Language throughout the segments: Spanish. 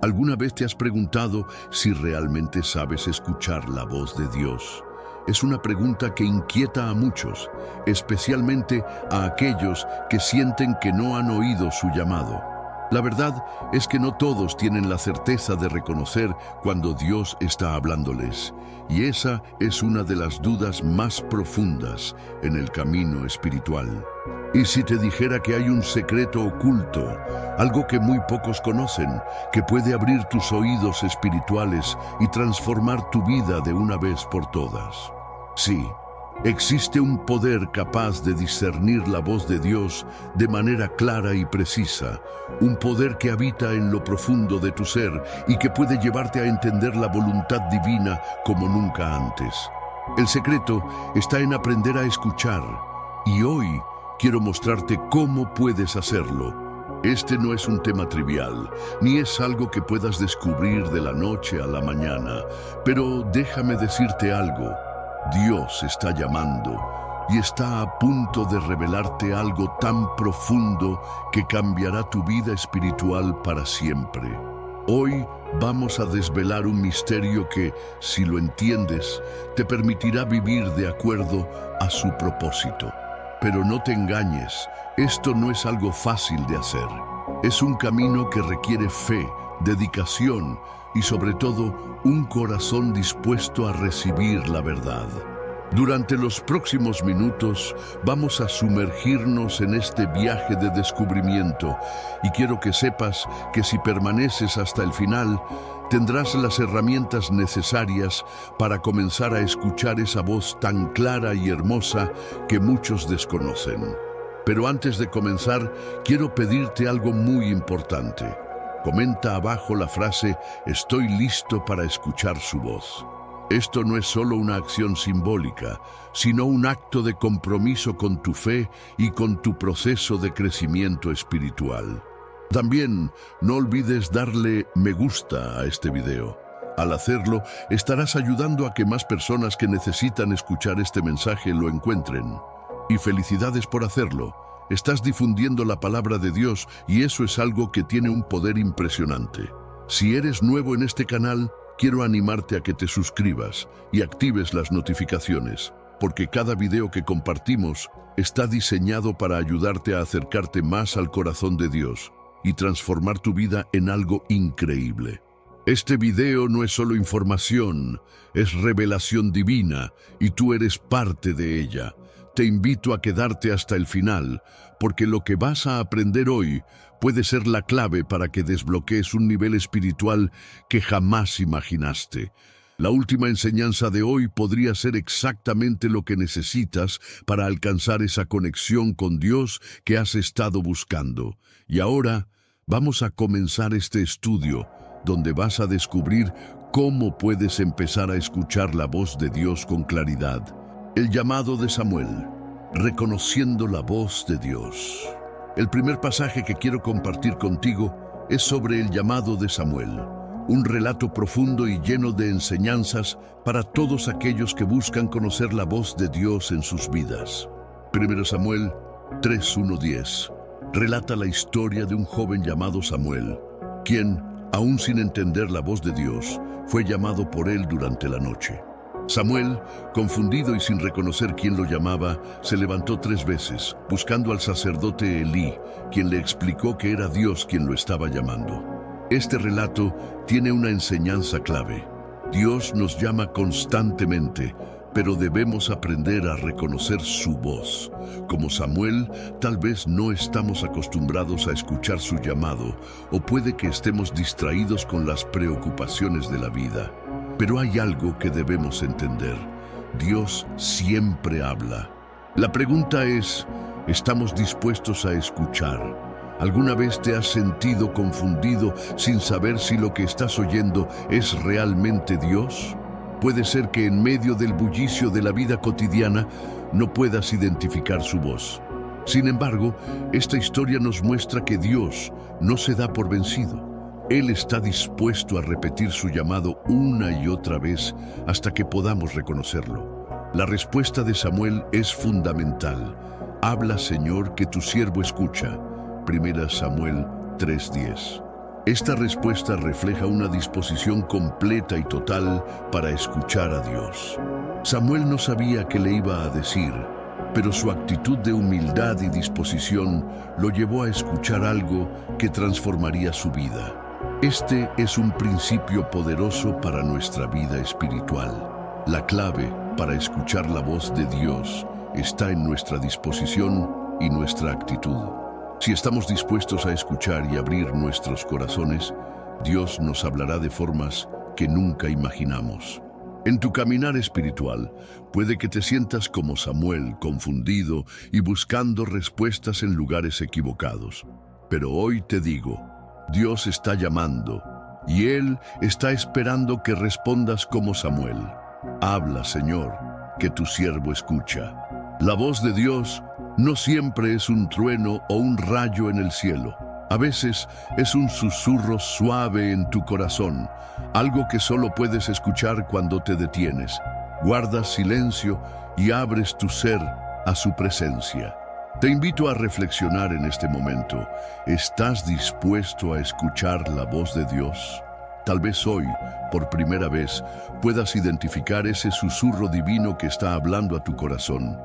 ¿Alguna vez te has preguntado si realmente sabes escuchar la voz de Dios? Es una pregunta que inquieta a muchos, especialmente a aquellos que sienten que no han oído su llamado. La verdad es que no todos tienen la certeza de reconocer cuando Dios está hablándoles, y esa es una de las dudas más profundas en el camino espiritual. ¿Y si te dijera que hay un secreto oculto, algo que muy pocos conocen, que puede abrir tus oídos espirituales y transformar tu vida de una vez por todas? Sí, existe un poder capaz de discernir la voz de Dios de manera clara y precisa, un poder que habita en lo profundo de tu ser y que puede llevarte a entender la voluntad divina como nunca antes. El secreto está en aprender a escuchar, y hoy quiero mostrarte cómo puedes hacerlo. Este no es un tema trivial, ni es algo que puedas descubrir de la noche a la mañana, pero déjame decirte algo. Dios está llamando y está a punto de revelarte algo tan profundo que cambiará tu vida espiritual para siempre. Hoy vamos a desvelar un misterio que, si lo entiendes, te permitirá vivir de acuerdo a su propósito. Pero no te engañes, esto no es algo fácil de hacer. Es un camino que requiere fe, dedicación y sobre todo un corazón dispuesto a recibir la verdad. Durante los próximos minutos vamos a sumergirnos en este viaje de descubrimiento y quiero que sepas que si permaneces hasta el final, tendrás las herramientas necesarias para comenzar a escuchar esa voz tan clara y hermosa que muchos desconocen. Pero antes de comenzar, quiero pedirte algo muy importante. Comenta abajo la frase "Estoy listo para escuchar su voz". Esto no es solo una acción simbólica, sino un acto de compromiso con tu fe y con tu proceso de crecimiento espiritual. También no olvides darle me gusta a este video. Al hacerlo, estarás ayudando a que más personas que necesitan escuchar este mensaje lo encuentren. Y felicidades por hacerlo. Estás difundiendo la palabra de Dios y eso es algo que tiene un poder impresionante. Si eres nuevo en este canal, quiero animarte a que te suscribas y actives las notificaciones, porque cada video que compartimos está diseñado para ayudarte a acercarte más al corazón de Dios y transformar tu vida en algo increíble. Este video no es solo información, es revelación divina y tú eres parte de ella. Te invito a quedarte hasta el final, porque lo que vas a aprender hoy puede ser la clave para que desbloquees un nivel espiritual que jamás imaginaste. La última enseñanza de hoy podría ser exactamente lo que necesitas para alcanzar esa conexión con Dios que has estado buscando. Y ahora vamos a comenzar este estudio, donde vas a descubrir cómo puedes empezar a escuchar la voz de Dios con claridad. El llamado de Samuel, reconociendo la voz de Dios. El primer pasaje que quiero compartir contigo es sobre el llamado de Samuel, un relato profundo y lleno de enseñanzas para todos aquellos que buscan conocer la voz de Dios en sus vidas. 1 Samuel 3:1-10 relata la historia de un joven llamado Samuel, quien, aún sin entender la voz de Dios, fue llamado por él durante la noche. Samuel, confundido y sin reconocer quién lo llamaba, se levantó 3 veces, buscando al sacerdote Elí, quien le explicó que era Dios quien lo estaba llamando. Este relato tiene una enseñanza clave. Dios nos llama constantemente, pero debemos aprender a reconocer su voz. Como Samuel, tal vez no estamos acostumbrados a escuchar su llamado, o puede que estemos distraídos con las preocupaciones de la vida. Pero hay algo que debemos entender. Dios siempre habla. La pregunta es, ¿estamos dispuestos a escuchar? ¿Alguna vez te has sentido confundido sin saber si lo que estás oyendo es realmente Dios? Puede ser que en medio del bullicio de la vida cotidiana no puedas identificar su voz. Sin embargo, esta historia nos muestra que Dios no se da por vencido. Él está dispuesto a repetir su llamado una y otra vez hasta que podamos reconocerlo. La respuesta de Samuel es fundamental. Habla, Señor, que tu siervo escucha. 1 Samuel 3:10. Esta respuesta refleja una disposición completa y total para escuchar a Dios. Samuel no sabía qué le iba a decir, pero su actitud de humildad y disposición lo llevó a escuchar algo que transformaría su vida. Este es un principio poderoso para nuestra vida espiritual. La clave para escuchar la voz de Dios está en nuestra disposición y nuestra actitud. Si estamos dispuestos a escuchar y abrir nuestros corazones, Dios nos hablará de formas que nunca imaginamos. En tu caminar espiritual, puede que te sientas como Samuel, confundido y buscando respuestas en lugares equivocados. Pero hoy te digo, Dios está llamando y Él está esperando que respondas como Samuel. Habla, Señor, que tu siervo escucha. La voz de Dios no siempre es un trueno o un rayo en el cielo. A veces es un susurro suave en tu corazón, algo que solo puedes escuchar cuando te detienes, guardas silencio y abres tu ser a su presencia. Te invito a reflexionar en este momento. ¿Estás dispuesto a escuchar la voz de Dios? Tal vez hoy, por primera vez, puedas identificar ese susurro divino que está hablando a tu corazón.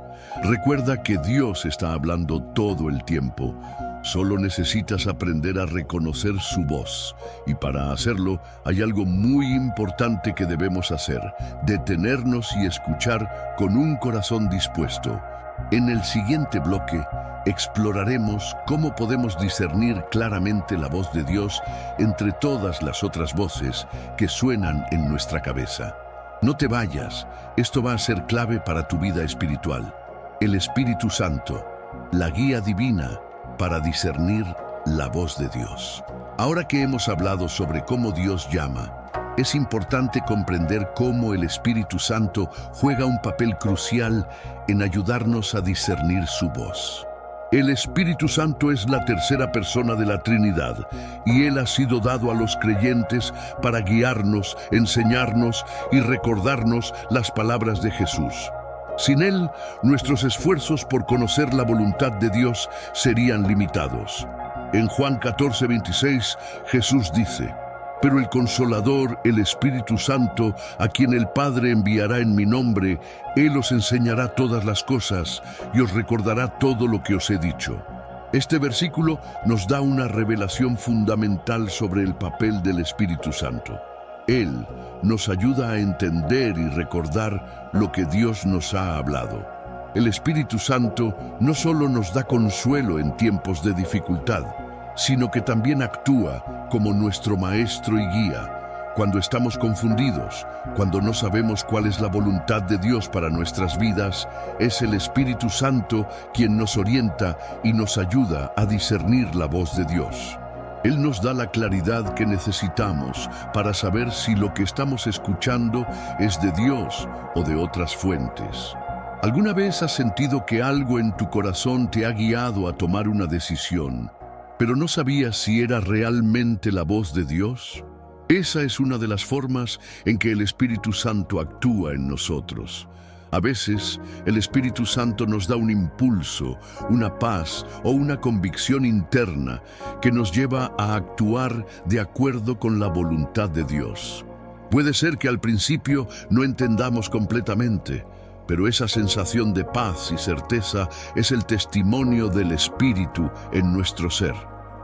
Recuerda que Dios está hablando todo el tiempo. Solo necesitas aprender a reconocer su voz. Y para hacerlo, hay algo muy importante que debemos hacer: detenernos y escuchar con un corazón dispuesto. En el siguiente bloque, exploraremos cómo podemos discernir claramente la voz de Dios entre todas las otras voces que suenan en nuestra cabeza. No te vayas, esto va a ser clave para tu vida espiritual. El Espíritu Santo, la guía divina para discernir la voz de Dios. Ahora que hemos hablado sobre cómo Dios llama, es importante comprender cómo el Espíritu Santo juega un papel crucial en ayudarnos a discernir su voz. El Espíritu Santo es la tercera persona de la Trinidad y Él ha sido dado a los creyentes para guiarnos, enseñarnos y recordarnos las palabras de Jesús. Sin Él, nuestros esfuerzos por conocer la voluntad de Dios serían limitados. En Juan 14:26, Jesús dice: «Pero el Consolador, el Espíritu Santo, a quien el Padre enviará en mi nombre, Él os enseñará todas las cosas y os recordará todo lo que os he dicho». Este versículo nos da una revelación fundamental sobre el papel del Espíritu Santo. Él nos ayuda a entender y recordar lo que Dios nos ha hablado. El Espíritu Santo no solo nos da consuelo en tiempos de dificultad, sino que también actúa como nuestro maestro y guía. Cuando estamos confundidos, cuando no sabemos cuál es la voluntad de Dios para nuestras vidas, es el Espíritu Santo quien nos orienta y nos ayuda a discernir la voz de Dios. Él nos da la claridad que necesitamos para saber si lo que estamos escuchando es de Dios o de otras fuentes. ¿Alguna vez has sentido que algo en tu corazón te ha guiado a tomar una decisión, pero no sabías si era realmente la voz de Dios? Esa es una de las formas en que el Espíritu Santo actúa en nosotros. A veces, el Espíritu Santo nos da un impulso, una paz o una convicción interna que nos lleva a actuar de acuerdo con la voluntad de Dios. Puede ser que al principio no entendamos completamente, pero esa sensación de paz y certeza es el testimonio del Espíritu en nuestro ser.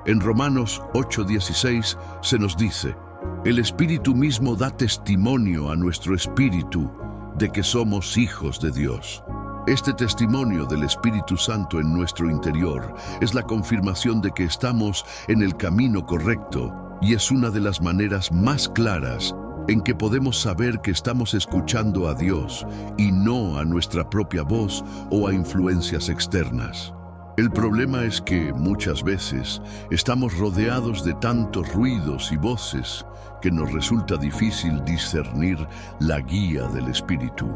En Romanos 8:16 se nos dice: «El Espíritu mismo da testimonio a nuestro espíritu de que somos hijos de Dios». Este testimonio del Espíritu Santo en nuestro interior es la confirmación de que estamos en el camino correcto y es una de las maneras más claras en que podemos saber que estamos escuchando a Dios y no a nuestra propia voz o a influencias externas. El problema es que muchas veces estamos rodeados de tantos ruidos y voces que nos resulta difícil discernir la guía del Espíritu.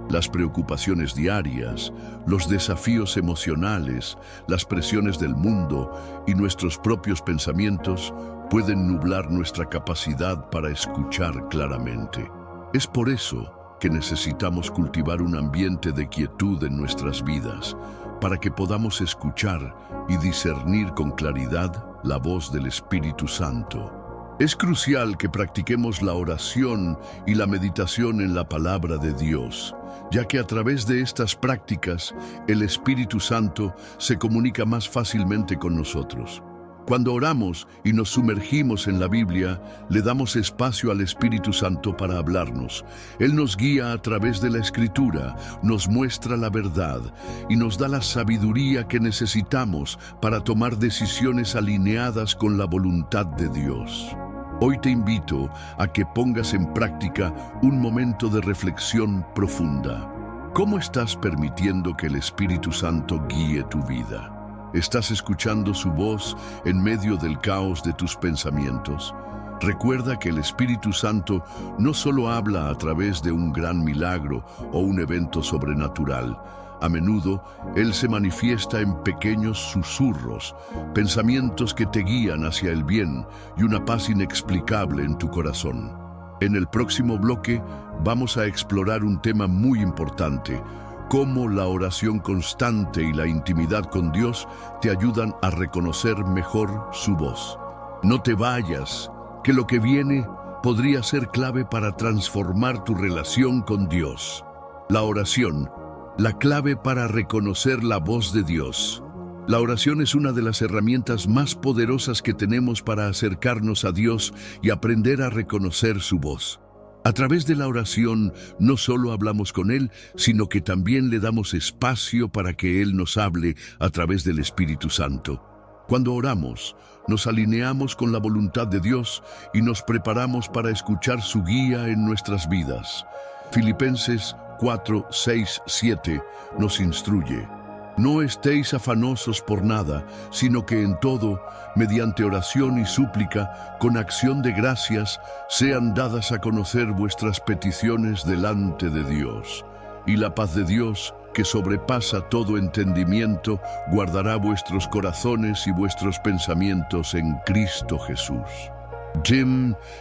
Las preocupaciones diarias, los desafíos emocionales, las presiones del mundo y nuestros propios pensamientos pueden nublar nuestra capacidad para escuchar claramente. Es por eso que necesitamos cultivar un ambiente de quietud en nuestras vidas, para que podamos escuchar y discernir con claridad la voz del Espíritu Santo. Es crucial que practiquemos la oración y la meditación en la palabra de Dios, ya que a través de estas prácticas el Espíritu Santo se comunica más fácilmente con nosotros. Cuando oramos y nos sumergimos en la Biblia, le damos espacio al Espíritu Santo para hablarnos. Él nos guía a través de la Escritura, nos muestra la verdad y nos da la sabiduría que necesitamos para tomar decisiones alineadas con la voluntad de Dios. Hoy te invito a que pongas en práctica un momento de reflexión profunda. ¿Cómo estás permitiendo que el Espíritu Santo guíe tu vida? ¿Estás escuchando su voz en medio del caos de tus pensamientos? Recuerda que el Espíritu Santo no solo habla a través de un gran milagro o un evento sobrenatural. A menudo, Él se manifiesta en pequeños susurros, pensamientos que te guían hacia el bien y una paz inexplicable en tu corazón. En el próximo bloque, vamos a explorar un tema muy importante: cómo la oración constante y la intimidad con Dios te ayudan a reconocer mejor su voz. No te vayas, que lo que viene podría ser clave para transformar tu relación con Dios. La oración, la clave para reconocer la voz de Dios. La oración es una de las herramientas más poderosas que tenemos para acercarnos a Dios y aprender a reconocer su voz. A través de la oración no solo hablamos con Él, sino que también le damos espacio para que Él nos hable a través del Espíritu Santo. Cuando oramos, nos alineamos con la voluntad de Dios y nos preparamos para escuchar su guía en nuestras vidas. Filipenses 4, 6, 7 nos instruye: no estéis afanosos por nada, sino que en todo, mediante oración y súplica, con acción de gracias, sean dadas a conocer vuestras peticiones delante de Dios. Y la paz de Dios, que sobrepasa todo entendimiento, guardará vuestros corazones y vuestros pensamientos en Cristo Jesús.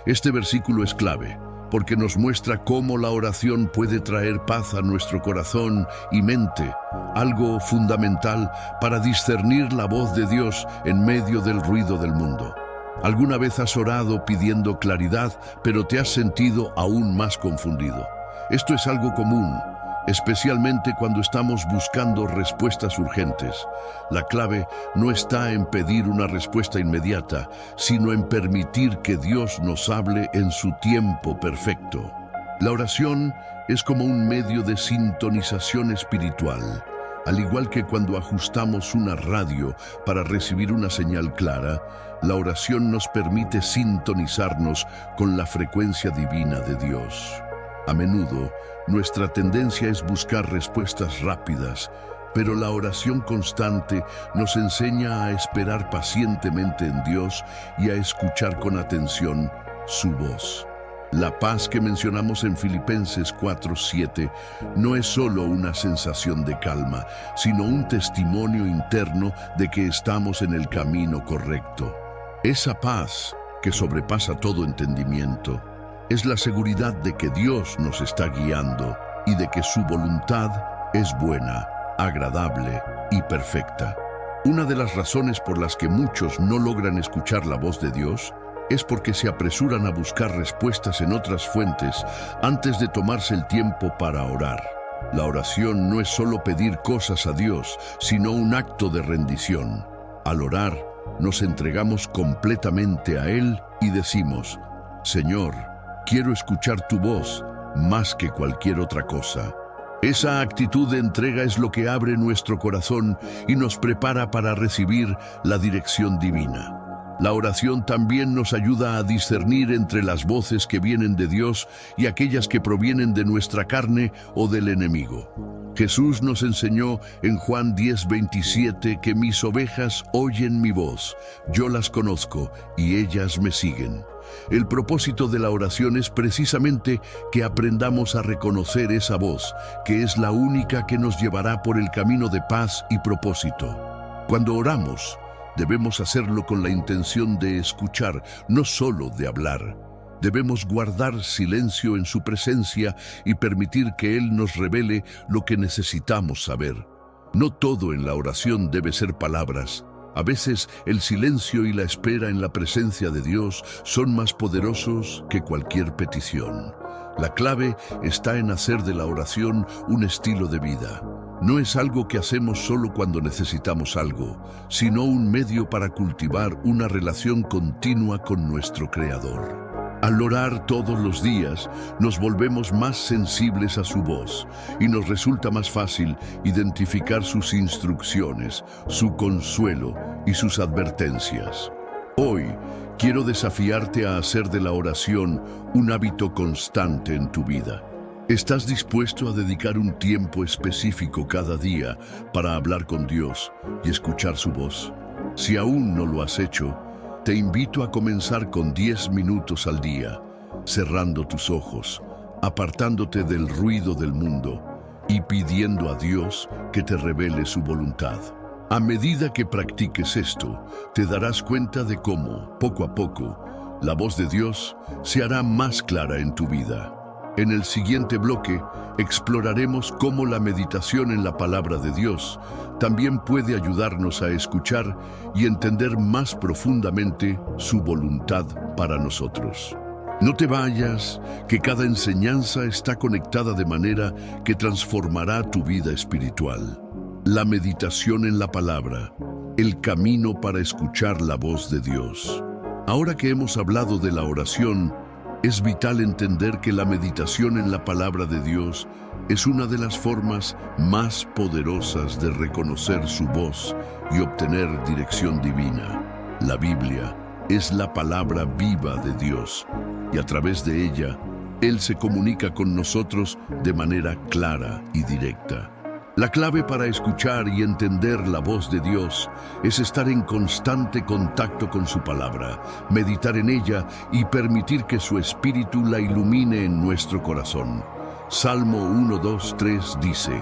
Este versículo es clave, porque nos muestra cómo la oración puede traer paz a nuestro corazón y mente, algo fundamental para discernir la voz de Dios en medio del ruido del mundo. ¿Alguna vez has orado pidiendo claridad, pero te has sentido aún más confundido? Esto es algo común, especialmente cuando estamos buscando respuestas urgentes. La clave no está en pedir una respuesta inmediata, sino en permitir que Dios nos hable en su tiempo perfecto. La oración es como un medio de sintonización espiritual. Al igual que cuando ajustamos una radio para recibir una señal clara, la oración nos permite sintonizarnos con la frecuencia divina de Dios. A menudo, nuestra tendencia es buscar respuestas rápidas, pero la oración constante nos enseña a esperar pacientemente en Dios y a escuchar con atención su voz. La paz que mencionamos en Filipenses 4:7 no es solo una sensación de calma, sino un testimonio interno de que estamos en el camino correcto. Esa paz, que sobrepasa todo entendimiento, es la seguridad de que Dios nos está guiando y de que su voluntad es buena, agradable y perfecta. Una de las razones por las que muchos no logran escuchar la voz de Dios es porque se apresuran a buscar respuestas en otras fuentes antes de tomarse el tiempo para orar. La oración no es solo pedir cosas a Dios, sino un acto de rendición. Al orar, nos entregamos completamente a Él y decimos: Señor, quiero escuchar tu voz más que cualquier otra cosa. Esa actitud de entrega es lo que abre nuestro corazón y nos prepara para recibir la dirección divina. La oración también nos ayuda a discernir entre las voces que vienen de Dios y aquellas que provienen de nuestra carne o del enemigo. Jesús nos enseñó en Juan 10:27 que mis ovejas oyen mi voz, yo las conozco y ellas me siguen. El propósito de la oración es precisamente que aprendamos a reconocer esa voz, que es la única que nos llevará por el camino de paz y propósito. Cuando oramos, debemos hacerlo con la intención de escuchar, no solo de hablar. Debemos guardar silencio en su presencia y permitir que Él nos revele lo que necesitamos saber. No todo en la oración debe ser palabras, A veces el silencio y la espera en la presencia de Dios son más poderosos que cualquier petición. La clave está en hacer de la oración un estilo de vida. No es algo que hacemos solo cuando necesitamos algo, sino un medio para cultivar una relación continua con nuestro Creador. Al orar todos los días, nos volvemos más sensibles a su voz y nos resulta más fácil identificar sus instrucciones, su consuelo y sus advertencias. Hoy, quiero desafiarte a hacer de la oración un hábito constante en tu vida. ¿Estás dispuesto a dedicar un tiempo específico cada día para hablar con Dios y escuchar su voz? Si aún no lo has hecho, te invito a comenzar con 10 minutos al día, cerrando tus ojos, apartándote del ruido del mundo y pidiendo a Dios que te revele su voluntad. A medida que practiques esto, te darás cuenta de cómo, poco a poco, la voz de Dios se hará más clara en tu vida. En el siguiente bloque, exploraremos cómo la meditación en la palabra de Dios también puede ayudarnos a escuchar y entender más profundamente su voluntad para nosotros. No te vayas, que cada enseñanza está conectada de manera que transformará tu vida espiritual. La meditación en la palabra, el camino para escuchar la voz de Dios. Ahora que hemos hablado de la oración, es vital entender que la meditación en la palabra de Dios es una de las formas más poderosas de reconocer su voz y obtener dirección divina. La Biblia es la palabra viva de Dios y a través de ella, Él se comunica con nosotros de manera clara y directa. La clave para escuchar y entender la voz de Dios es estar en constante contacto con su palabra, meditar en ella y permitir que su espíritu la ilumine en nuestro corazón. Salmo 1:2-3 dice: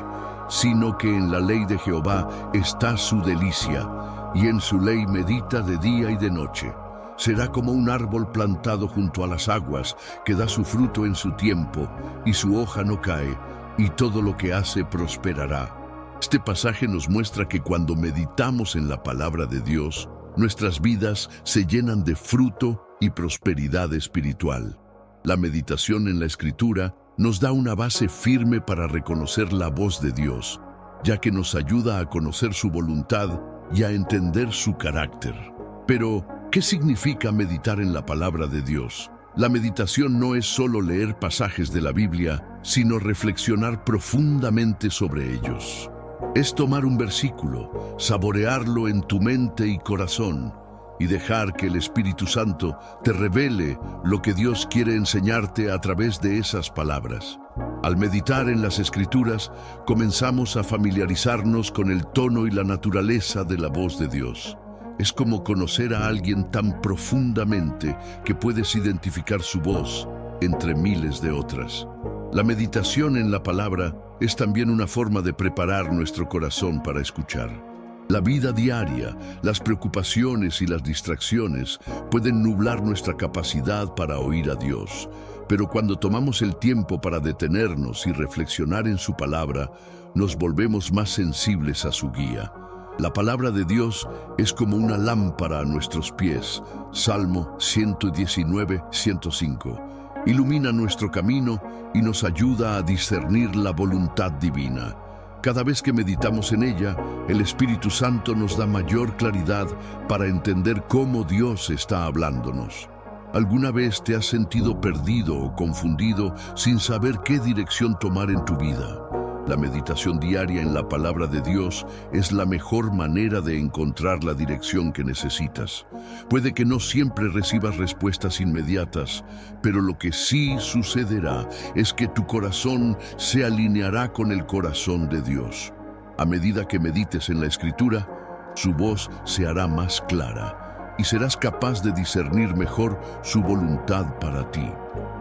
«Sino que en la ley de Jehová está su delicia, y en su ley medita de día y de noche. Será como un árbol plantado junto a las aguas, que da su fruto en su tiempo, y su hoja no cae, y todo lo que hace prosperará». Este pasaje nos muestra que cuando meditamos en la palabra de Dios, nuestras vidas se llenan de fruto y prosperidad espiritual. La meditación en la Escritura nos da una base firme para reconocer la voz de Dios, ya que nos ayuda a conocer su voluntad y a entender su carácter. Pero, ¿qué significa meditar en la palabra de Dios? La meditación no es solo leer pasajes de la Biblia, sino reflexionar profundamente sobre ellos. Es tomar un versículo, saborearlo en tu mente y corazón, y dejar que el Espíritu Santo te revele lo que Dios quiere enseñarte a través de esas palabras. Al meditar en las Escrituras, comenzamos a familiarizarnos con el tono y la naturaleza de la voz de Dios. Es como conocer a alguien tan profundamente que puedes identificar su voz entre miles de otras. La meditación en la palabra es también una forma de preparar nuestro corazón para escuchar. La vida diaria, las preocupaciones y las distracciones pueden nublar nuestra capacidad para oír a Dios, pero cuando tomamos el tiempo para detenernos y reflexionar en su palabra, nos volvemos más sensibles a su guía. La palabra de Dios es como una lámpara a nuestros pies. Salmo 119:105. Ilumina nuestro camino y nos ayuda a discernir la voluntad divina. Cada vez que meditamos en ella, el Espíritu Santo nos da mayor claridad para entender cómo Dios está hablándonos. ¿Alguna vez te has sentido perdido o confundido sin saber qué dirección tomar en tu vida? La meditación diaria en la palabra de Dios es la mejor manera de encontrar la dirección que necesitas. Puede que no siempre recibas respuestas inmediatas, pero lo que sí sucederá es que tu corazón se alineará con el corazón de Dios. A medida que medites en la Escritura, su voz se hará más clara y serás capaz de discernir mejor su voluntad para ti.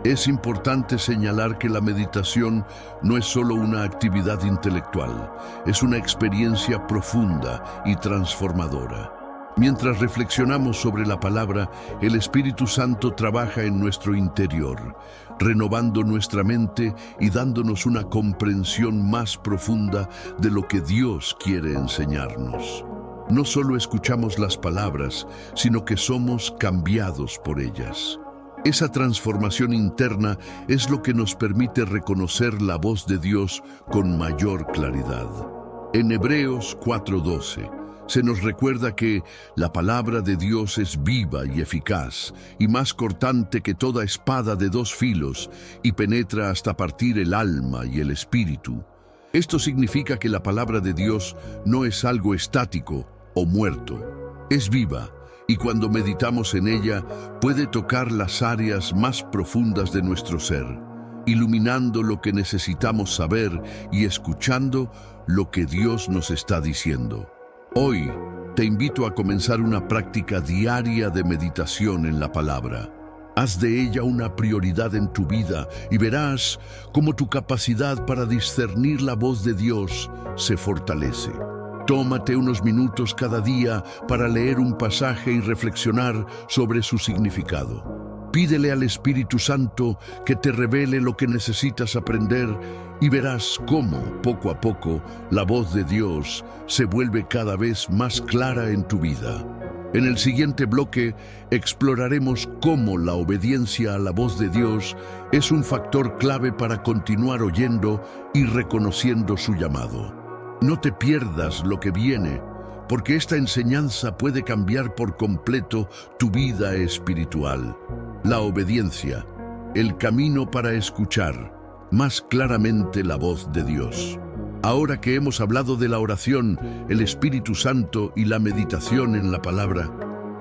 Es importante señalar que la meditación no es solo una actividad intelectual, es una experiencia profunda y transformadora. Mientras reflexionamos sobre la palabra, el Espíritu Santo trabaja en nuestro interior, renovando nuestra mente y dándonos una comprensión más profunda de lo que Dios quiere enseñarnos. no solo escuchamos las palabras, sino que somos cambiados por ellas. Esa transformación interna es lo que nos permite reconocer la voz de Dios con mayor claridad. En Hebreos 4:12 se nos recuerda que la palabra de Dios es viva y eficaz, y más cortante que toda espada de dos filos, y penetra hasta partir el alma y el espíritu. Esto significa que la palabra de Dios no es algo estático o muerto. Es viva, y cuando meditamos en ella, puede tocar las áreas más profundas de nuestro ser, iluminando lo que necesitamos saber y escuchando lo que Dios nos está diciendo. Hoy te invito a comenzar una práctica diaria de meditación en la palabra. Haz de ella una prioridad en tu vida y verás cómo tu capacidad para discernir la voz de Dios se fortalece. Tómate unos minutos cada día para leer un pasaje y reflexionar sobre su significado. Pídele al Espíritu Santo que te revele lo que necesitas aprender y verás cómo, poco a poco, la voz de Dios se vuelve cada vez más clara en tu vida. En el siguiente bloque exploraremos cómo la obediencia a la voz de Dios es un factor clave para continuar oyendo y reconociendo su llamado. No te pierdas lo que viene, porque esta enseñanza puede cambiar por completo tu vida espiritual. La obediencia, el camino para escuchar más claramente la voz de Dios. Ahora que hemos hablado de la oración, el Espíritu Santo y la meditación en la palabra,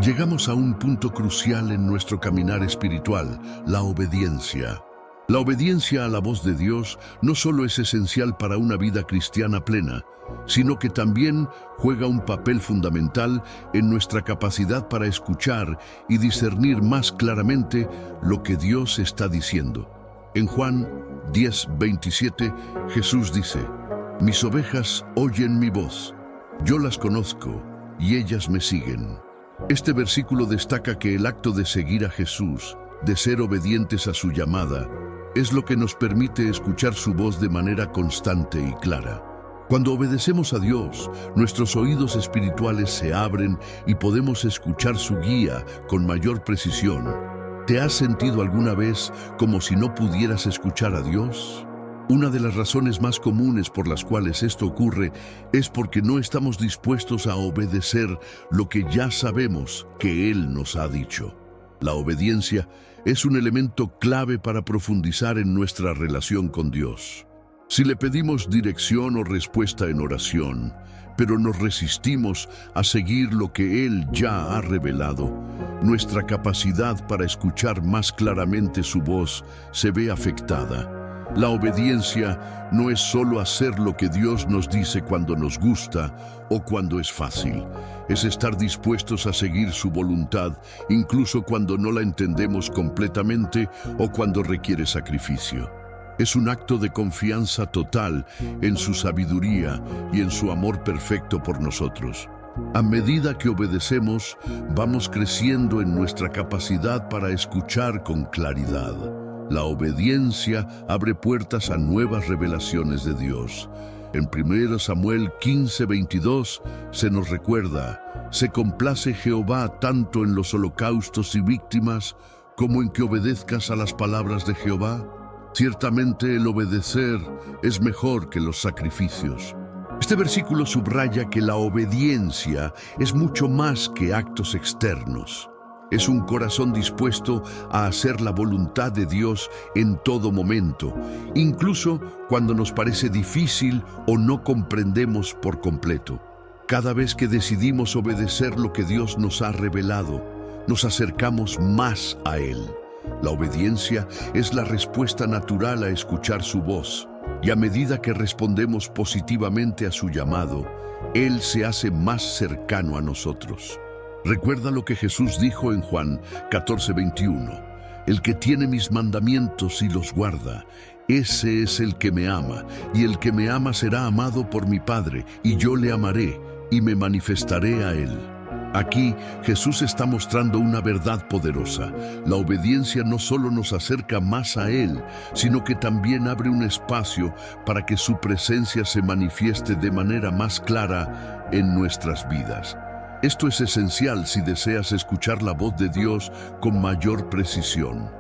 llegamos a un punto crucial en nuestro caminar espiritual, la obediencia. La obediencia a la voz de Dios no solo es esencial para una vida cristiana plena, sino que también juega un papel fundamental en nuestra capacidad para escuchar y discernir más claramente lo que Dios está diciendo. En Juan 10:27, Jesús dice: «Mis ovejas oyen mi voz, yo las conozco y ellas me siguen». Este versículo destaca que el acto de seguir a Jesús, de ser obedientes a su llamada, es lo que nos permite escuchar su voz de manera constante y clara. Cuando obedecemos a Dios, nuestros oídos espirituales se abren y podemos escuchar su guía con mayor precisión. ¿Te has sentido alguna vez como si no pudieras escuchar a Dios? Una de las razones más comunes por las cuales esto ocurre es porque no estamos dispuestos a obedecer lo que ya sabemos que Él nos ha dicho. La obediencia es un elemento clave para profundizar en nuestra relación con Dios. Si le pedimos dirección o respuesta en oración, pero nos resistimos a seguir lo que Él ya ha revelado, nuestra capacidad para escuchar más claramente su voz se ve afectada. La obediencia no es solo hacer lo que Dios nos dice cuando nos gusta o cuando es fácil. Es estar dispuestos a seguir su voluntad, incluso cuando no la entendemos completamente o cuando requiere sacrificio. Es un acto de confianza total en su sabiduría y en su amor perfecto por nosotros. A medida que obedecemos, vamos creciendo en nuestra capacidad para escuchar con claridad. La obediencia abre puertas a nuevas revelaciones de Dios. En 1 Samuel 15:22 se nos recuerda: «Se complace Jehová tanto en los holocaustos y víctimas como en que obedezcas a las palabras de Jehová». Ciertamente el obedecer es mejor que los sacrificios. Este versículo subraya que la obediencia es mucho más que actos externos. Es un corazón dispuesto a hacer la voluntad de Dios en todo momento, incluso cuando nos parece difícil o no comprendemos por completo. Cada vez que decidimos obedecer lo que Dios nos ha revelado, nos acercamos más a Él. La obediencia es la respuesta natural a escuchar su voz, y a medida que respondemos positivamente a su llamado, Él se hace más cercano a nosotros. Recuerda lo que Jesús dijo en Juan 14:21. «El que tiene mis mandamientos y los guarda, ese es el que me ama, y el que me ama será amado por mi Padre, y yo le amaré y me manifestaré a él». Aquí Jesús está mostrando una verdad poderosa. La obediencia no solo nos acerca más a Él, sino que también abre un espacio para que su presencia se manifieste de manera más clara en nuestras vidas. Esto es esencial si deseas escuchar la voz de Dios con mayor precisión.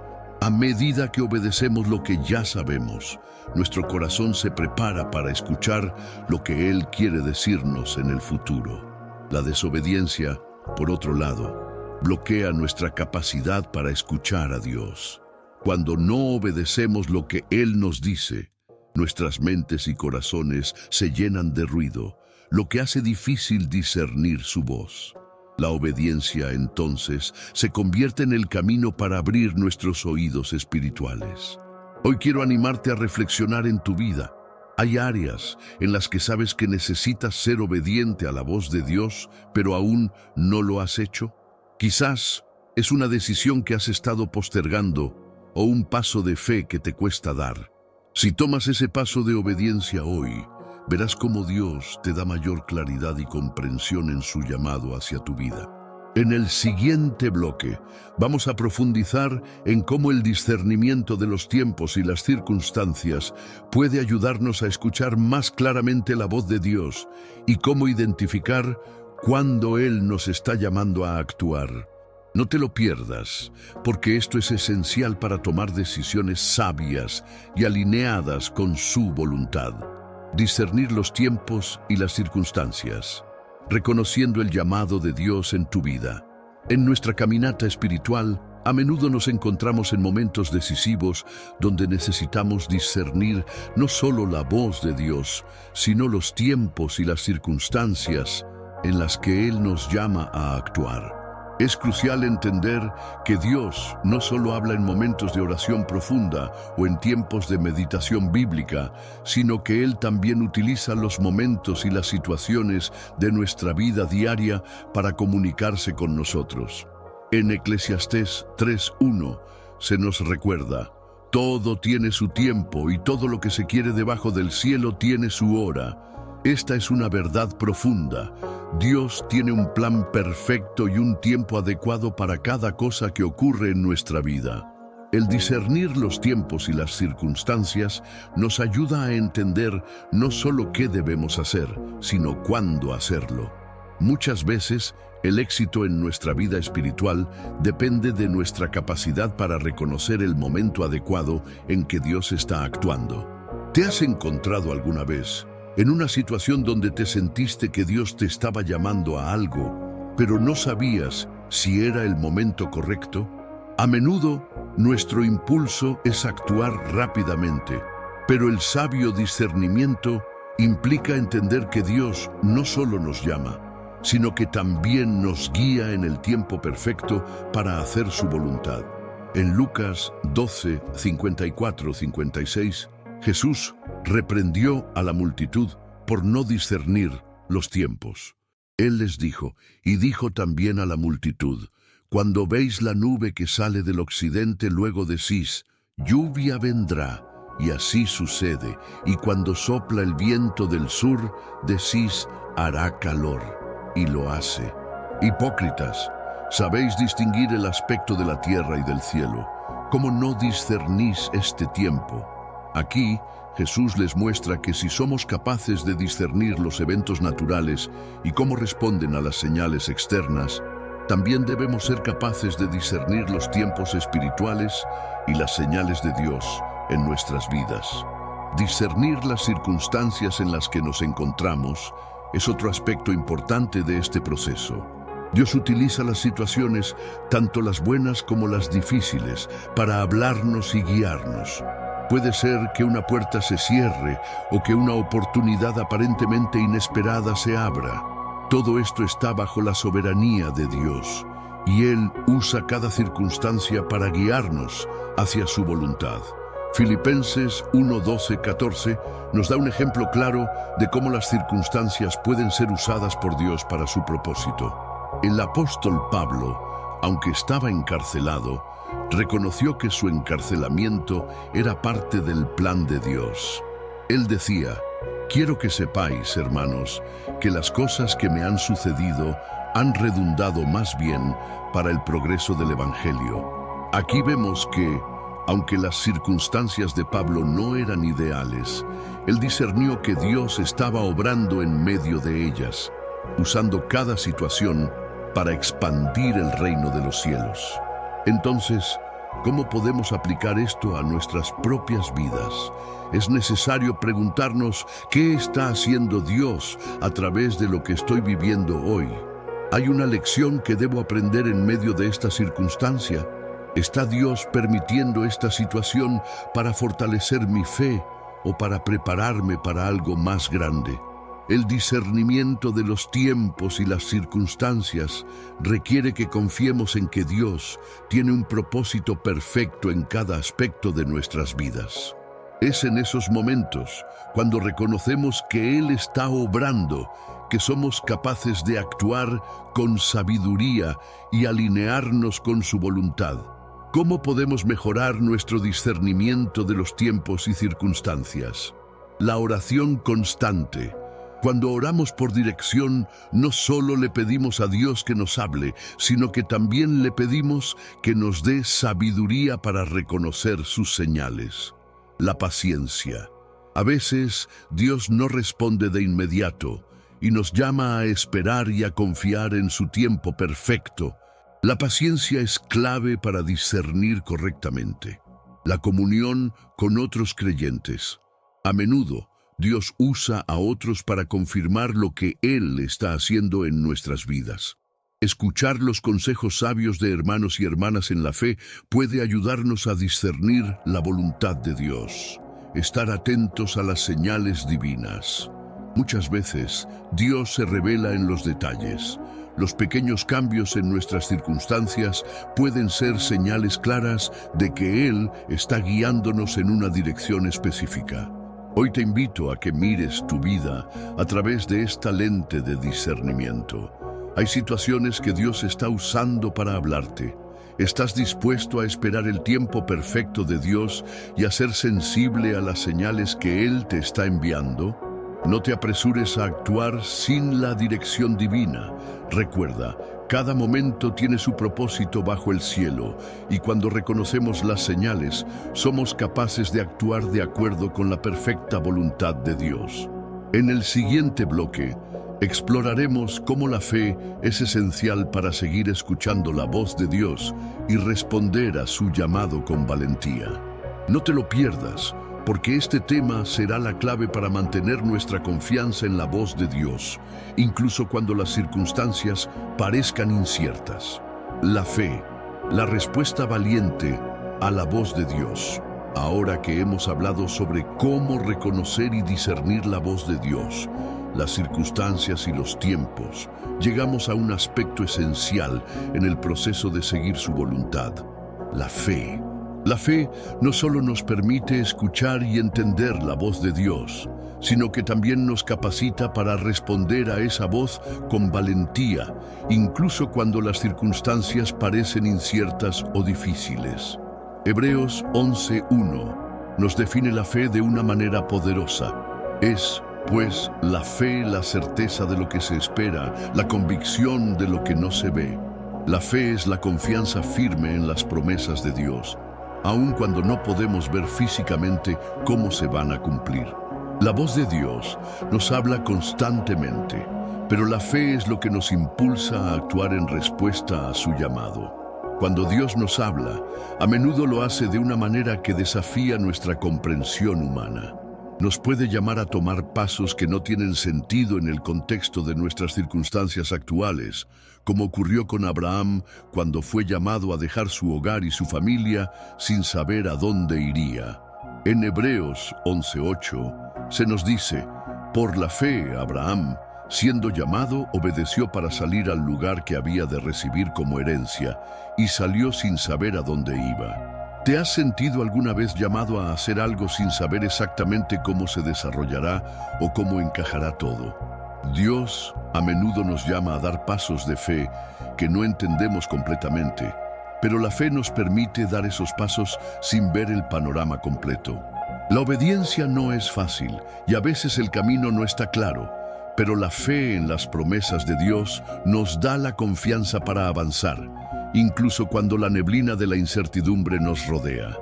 A medida que obedecemos lo que ya sabemos, nuestro corazón se prepara para escuchar lo que Él quiere decirnos en el futuro. La desobediencia, por otro lado, bloquea nuestra capacidad para escuchar a Dios. Cuando no obedecemos lo que Él nos dice, nuestras mentes y corazones se llenan de ruido, lo que hace difícil discernir su voz. La obediencia, entonces, se convierte en el camino para abrir nuestros oídos espirituales. Hoy quiero animarte a reflexionar en tu vida. Hay áreas en las que sabes que necesitas ser obediente a la voz de Dios, pero aún no lo has hecho. Quizás es una decisión que has estado postergando o un paso de fe que te cuesta dar. Si tomas ese paso de obediencia hoy, verás cómo Dios te da mayor claridad y comprensión en su llamado hacia tu vida. En el siguiente bloque, vamos a profundizar en cómo el discernimiento de los tiempos y las circunstancias puede ayudarnos a escuchar más claramente la voz de Dios y cómo identificar cuándo Él nos está llamando a actuar. No te lo pierdas, porque esto es esencial para tomar decisiones sabias y alineadas con su voluntad. Discernir los tiempos y las circunstancias, reconociendo el llamado de Dios en tu vida. En nuestra caminata espiritual, a menudo nos encontramos en momentos decisivos donde necesitamos discernir no solo la voz de Dios, sino los tiempos y las circunstancias en las que Él nos llama a actuar. Es crucial entender que Dios no solo habla en momentos de oración profunda o en tiempos de meditación bíblica, sino que Él también utiliza los momentos y las situaciones de nuestra vida diaria para comunicarse con nosotros. En Eclesiastés 3:1 se nos recuerda: todo tiene su tiempo y todo lo que se quiere debajo del cielo tiene su hora. Esta es una verdad profunda. Dios tiene un plan perfecto y un tiempo adecuado para cada cosa que ocurre en nuestra vida. El discernir los tiempos y las circunstancias nos ayuda a entender no solo qué debemos hacer, sino cuándo hacerlo. Muchas veces, el éxito en nuestra vida espiritual depende de nuestra capacidad para reconocer el momento adecuado en que Dios está actuando. ¿Te has encontrado alguna vez en una situación donde te sentiste que Dios te estaba llamando a algo, pero no sabías si era el momento correcto? A menudo, nuestro impulso es actuar rápidamente, pero el sabio discernimiento implica entender que Dios no solo nos llama, sino que también nos guía en el tiempo perfecto para hacer su voluntad. En Lucas 12, 54-56, Jesús reprendió a la multitud por no discernir los tiempos. Él les dijo, y dijo también a la multitud: cuando veis la nube que sale del occidente, luego decís: lluvia vendrá, y así sucede, y cuando sopla el viento del sur, decís: hará calor, y lo hace. Hipócritas, sabéis distinguir el aspecto de la tierra y del cielo. ¿Cómo no discernís este tiempo? Aquí, Jesús les muestra que si somos capaces de discernir los eventos naturales y cómo responden a las señales externas, también debemos ser capaces de discernir los tiempos espirituales y las señales de Dios en nuestras vidas. Discernir las circunstancias en las que nos encontramos es otro aspecto importante de este proceso. Dios utiliza las situaciones, tanto las buenas como las difíciles, para hablarnos y guiarnos. Puede ser que una puerta se cierre o que una oportunidad aparentemente inesperada se abra. Todo esto está bajo la soberanía de Dios, y Él usa cada circunstancia para guiarnos hacia su voluntad. Filipenses 1:12-14 nos da un ejemplo claro de cómo las circunstancias pueden ser usadas por Dios para su propósito. El apóstol Pablo, aunque estaba encarcelado, reconoció que su encarcelamiento era parte del plan de Dios. Él decía: Quiero que sepáis, hermanos, que las cosas que me han sucedido han redundado más bien para el progreso del Evangelio. Aquí vemos que, aunque las circunstancias de Pablo no eran ideales, él discernió que Dios estaba obrando en medio de ellas, usando cada situación para expandir el reino de los cielos. Entonces, ¿cómo podemos aplicar esto a nuestras propias vidas? Es necesario preguntarnos qué está haciendo Dios a través de lo que estoy viviendo hoy. ¿Hay una lección que debo aprender en medio de esta circunstancia? ¿Está Dios permitiendo esta situación para fortalecer mi fe o para prepararme para algo más grande? El discernimiento de los tiempos y las circunstancias requiere que confiemos en que Dios tiene un propósito perfecto en cada aspecto de nuestras vidas. Es en esos momentos, cuando reconocemos que Él está obrando, que somos capaces de actuar con sabiduría y alinearnos con su voluntad. ¿Cómo podemos mejorar nuestro discernimiento de los tiempos y circunstancias? La oración constante. Cuando oramos por dirección, no solo le pedimos a Dios que nos hable, sino que también le pedimos que nos dé sabiduría para reconocer sus señales. La paciencia. A veces, Dios no responde de inmediato y nos llama a esperar y a confiar en su tiempo perfecto. La paciencia es clave para discernir correctamente. La comunión con otros creyentes. A menudo, Dios usa a otros para confirmar lo que Él está haciendo en nuestras vidas. Escuchar los consejos sabios de hermanos y hermanas en la fe puede ayudarnos a discernir la voluntad de Dios. Estar atentos a las señales divinas. Muchas veces, Dios se revela en los detalles. Los pequeños cambios en nuestras circunstancias pueden ser señales claras de que Él está guiándonos en una dirección específica. Hoy te invito a que mires tu vida a través de esta lente de discernimiento. Hay situaciones que Dios está usando para hablarte. ¿Estás dispuesto a esperar el tiempo perfecto de Dios y a ser sensible a las señales que Él te está enviando? No te apresures a actuar sin la dirección divina. Recuerda, cada momento tiene su propósito bajo el cielo, y cuando reconocemos las señales, somos capaces de actuar de acuerdo con la perfecta voluntad de Dios. En el siguiente bloque, exploraremos cómo la fe es esencial para seguir escuchando la voz de Dios y responder a su llamado con valentía. No te lo pierdas, porque este tema será la clave para mantener nuestra confianza en la voz de Dios, incluso cuando las circunstancias parezcan inciertas. La fe, la respuesta valiente a la voz de Dios. Ahora que hemos hablado sobre cómo reconocer y discernir la voz de Dios, las circunstancias y los tiempos, llegamos a un aspecto esencial en el proceso de seguir su voluntad: la fe. La fe no solo nos permite escuchar y entender la voz de Dios, sino que también nos capacita para responder a esa voz con valentía, incluso cuando las circunstancias parecen inciertas o difíciles. Hebreos 11:1 nos define la fe de una manera poderosa. Es, pues, la fe la certeza de lo que se espera, la convicción de lo que no se ve. La fe es la confianza firme en las promesas de Dios, aun cuando no podemos ver físicamente cómo se van a cumplir. La voz de Dios nos habla constantemente, pero la fe es lo que nos impulsa a actuar en respuesta a su llamado. Cuando Dios nos habla, a menudo lo hace de una manera que desafía nuestra comprensión humana. Nos puede llamar a tomar pasos que no tienen sentido en el contexto de nuestras circunstancias actuales, como ocurrió con Abraham cuando fue llamado a dejar su hogar y su familia sin saber a dónde iría. En Hebreos 11:8 se nos dice: por la fe, Abraham, siendo llamado, obedeció para salir al lugar que había de recibir como herencia, y salió sin saber a dónde iba. ¿Te has sentido alguna vez llamado a hacer algo sin saber exactamente cómo se desarrollará o cómo encajará todo? Dios a menudo nos llama a dar pasos de fe que no entendemos completamente, pero la fe nos permite dar esos pasos sin ver el panorama completo. La obediencia no es fácil y a veces el camino no está claro, pero la fe en las promesas de Dios nos da la confianza para avanzar, incluso cuando la neblina de la incertidumbre nos rodea.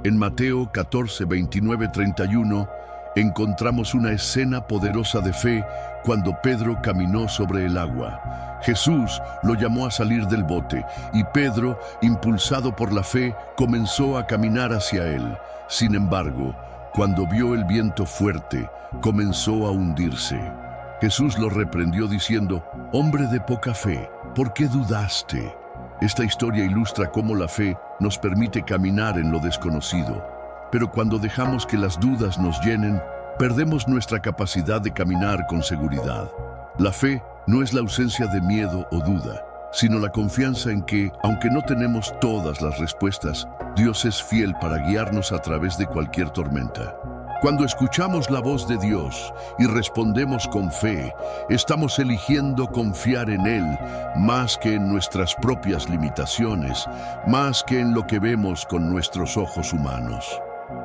En Mateo 14, 29, 31, encontramos una escena poderosa de fe cuando Pedro caminó sobre el agua. Jesús lo llamó a salir del bote y Pedro, impulsado por la fe, comenzó a caminar hacia él. Sin embargo, cuando vio el viento fuerte, comenzó a hundirse. Jesús lo reprendió diciendo: «Hombre de poca fe, ¿por qué dudaste?». Esta historia ilustra cómo la fe nos permite caminar en lo desconocido. Pero cuando dejamos que las dudas nos llenen, perdemos nuestra capacidad de caminar con seguridad. La fe no es la ausencia de miedo o duda, sino la confianza en que, aunque no tenemos todas las respuestas, Dios es fiel para guiarnos a través de cualquier tormenta. Cuando escuchamos la voz de Dios y respondemos con fe, estamos eligiendo confiar en Él más que en nuestras propias limitaciones, más que en lo que vemos con nuestros ojos humanos.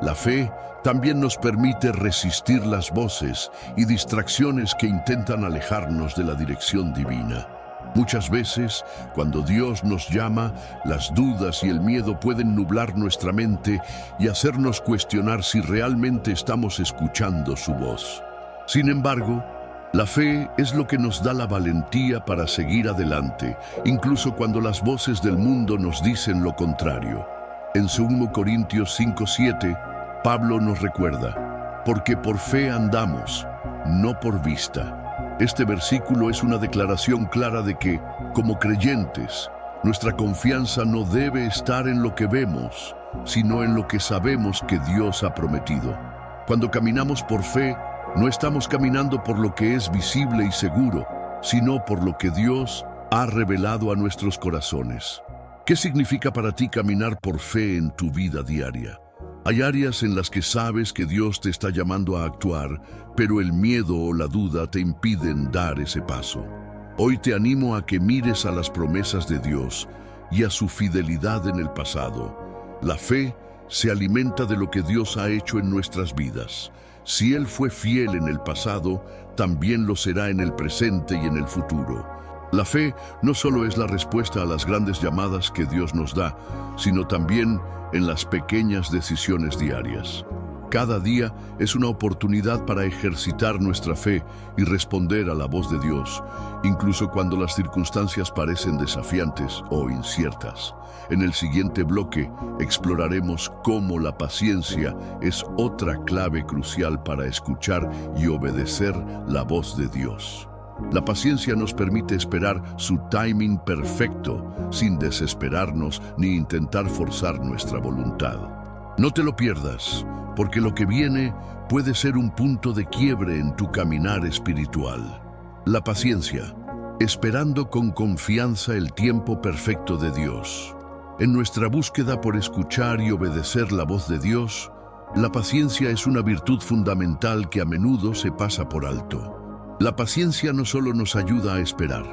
La fe también nos permite resistir las voces y distracciones que intentan alejarnos de la dirección divina. Muchas veces, cuando Dios nos llama, las dudas y el miedo pueden nublar nuestra mente y hacernos cuestionar si realmente estamos escuchando su voz. Sin embargo, la fe es lo que nos da la valentía para seguir adelante, incluso cuando las voces del mundo nos dicen lo contrario. En 2 Corintios 5:7, Pablo nos recuerda: «Porque por fe andamos, no por vista». Este versículo es una declaración clara de que, como creyentes, nuestra confianza no debe estar en lo que vemos, sino en lo que sabemos que Dios ha prometido. Cuando caminamos por fe, no estamos caminando por lo que es visible y seguro, sino por lo que Dios ha revelado a nuestros corazones. ¿Qué significa para ti caminar por fe en tu vida diaria? Hay áreas en las que sabes que Dios te está llamando a actuar, pero el miedo o la duda te impiden dar ese paso. Hoy te animo a que mires a las promesas de Dios y a su fidelidad en el pasado. La fe se alimenta de lo que Dios ha hecho en nuestras vidas. Si Él fue fiel en el pasado, también lo será en el presente y en el futuro. La fe no solo es la respuesta a las grandes llamadas que Dios nos da, sino también en las pequeñas decisiones diarias. Cada día es una oportunidad para ejercitar nuestra fe y responder a la voz de Dios, incluso cuando las circunstancias parecen desafiantes o inciertas. En el siguiente bloque exploraremos cómo la paciencia es otra clave crucial para escuchar y obedecer la voz de Dios. La paciencia nos permite esperar su timing perfecto, sin desesperarnos ni intentar forzar nuestra voluntad. No te lo pierdas, porque lo que viene puede ser un punto de quiebre en tu caminar espiritual. La paciencia, esperando con confianza el tiempo perfecto de Dios. En nuestra búsqueda por escuchar y obedecer la voz de Dios, la paciencia es una virtud fundamental que a menudo se pasa por alto. La paciencia no solo nos ayuda a esperar,